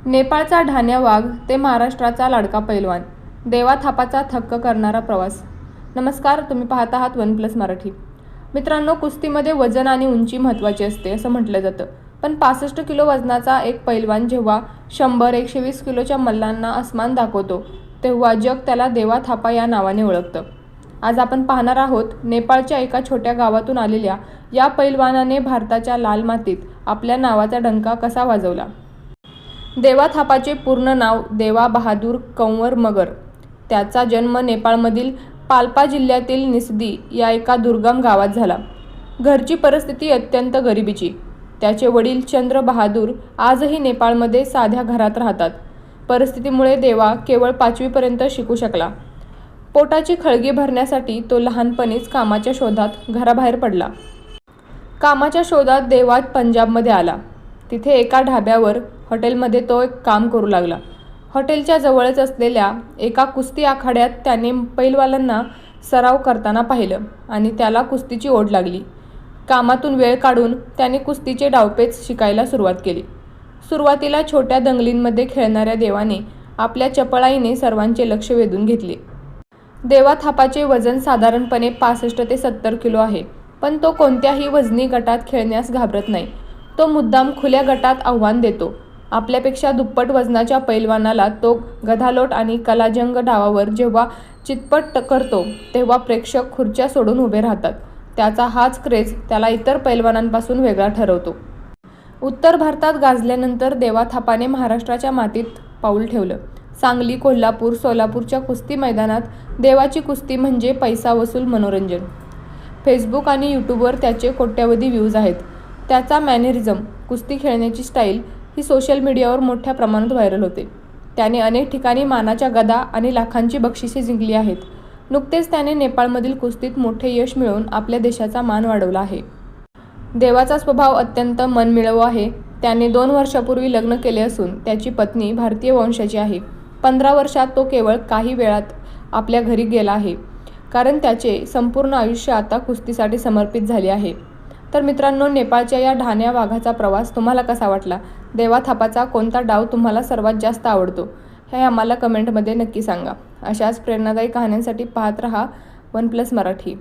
नेपाळचा ढाण्या वाघ ते महाराष्ट्राचा लाडका पैलवान, देवा थापाचा थक्क करणारा प्रवास. नमस्कार, तुम्ही पाहत आहात वन प्लस मराठी. मित्रांनो, कुस्तीमध्ये वजन आणि उंची महत्त्वाची असते असं म्हटलं जातं. पण 65 किलो वजनाचा एक पैलवान जेव्हा 100-120 किलोच्या मल्लांना अस्मान दाखवतो, तेव्हा जग त्याला देवा थापा या नावाने ओळखतं. आज आपण पाहणार आहोत नेपाळच्या एका छोट्या गावातून आलेल्या या पैलवानाने भारताच्या लाल मातीत आपल्या नावाचा डंका कसा वाजवला. देवा थापाचे पूर्ण नाव देवा बहादूर कंवर मगर. त्याचा जन्म नेपाळमधील पाल्पा जिल्ह्यातील निसदी या एका दुर्गम गावात झाला. घरची परिस्थिती अत्यंत गरिबीची. त्याचे वडील चंद्र बहादूर आजही नेपाळमध्ये साध्या घरात राहतात. परिस्थितीमुळे देवा केवळ 5वी पर्यंत शिकू शकला. पोटाची खळगी भरण्यासाठी तो लहानपणीच कामाच्या शोधात घराबाहेर पडला. कामाच्या शोधात देवा पंजाबमध्ये आला. तिथे एका ढाब्यावर हॉटेलमध्ये तो एक काम करू लागला. हॉटेलच्या जवळच असलेल्या एका कुस्ती आखाड्यात त्याने पैलवानांना सराव करताना पाहिलं आणि त्याला कुस्तीची ओढ लागली. कामातून वेळ काढून त्याने कुस्तीचे डावपेच शिकायला सुरुवात केली. सुरुवातीला छोट्या दंगलींमध्ये खेळणाऱ्या देवाने आपल्या चपळाईने सर्वांचे लक्ष वेधून घेतले. देवा थापाचे वजन साधारणपणे 65 ते 70 किलो आहे, पण तो कोणत्याही वजनी गटात खेळण्यास घाबरत नाही. तो मुद्दाम खुल्या गटात आव्हान देतो. आपल्यापेक्षा दुप्पट वजनाच्या पैलवानाला तो गधालोट आणि कलाजंग डावावर जेव्हा चितपट करतो, तेव्हा प्रेक्षक खुर्च्या सोडून उभे राहतात. त्याचा हाच क्रेज त्याला इतर पैलवानांपासून वेगळा ठरवतो. उत्तर भारतात गाजल्यानंतर देवा थापाने महाराष्ट्राच्या मातीत पाऊल ठेवलं. सांगली, कोल्हापूर, सोलापूरच्या कुस्ती मैदानात देवाची कुस्ती म्हणजे पैसा वसूल मनोरंजन. फेसबुक आणि यूट्यूबवर त्याचे कोट्यवधी व्ह्यूज आहेत. त्याचा मॅनरिझम, कुस्ती खेळण्याची स्टाईल ही सोशल मीडियावर मोठ्या प्रमाणात व्हायरल होते. त्याने अनेक ठिकाणी मानाच्या गदा आणि लाखांची बक्षिसे जिंकली आहेत. नुकतेच त्याने नेपाळमधील कुस्तीत मोठे यश मिळवून आपल्या देशाचा मान वाढवला आहे. देवाचा स्वभाव अत्यंत मनमिळावू आहे. त्याने 2 वर्षापूर्वी लग्न केले असून त्याची पत्नी भारतीय वंशाची आहे. 15 वर्षात तो केवळ काही वेळात आपल्या घरी गेला आहे, कारण त्याचे संपूर्ण आयुष्य आता कुस्तीसाठी समर्पित झाले आहे. तर मित्रांनो, नेपाळच्या या ढाण्या वाघाचा प्रवास तुम्हाला कसा वाटला? देवा थापाचा कोणता डाव तुम्हाला सर्वात जास्त आवडतो हे आम्हाला कमेंटमध्ये नक्की सांगा. अशाच प्रेरणादायी कहाण्यांसाठी पाहत रहा वन प्लस मराठी.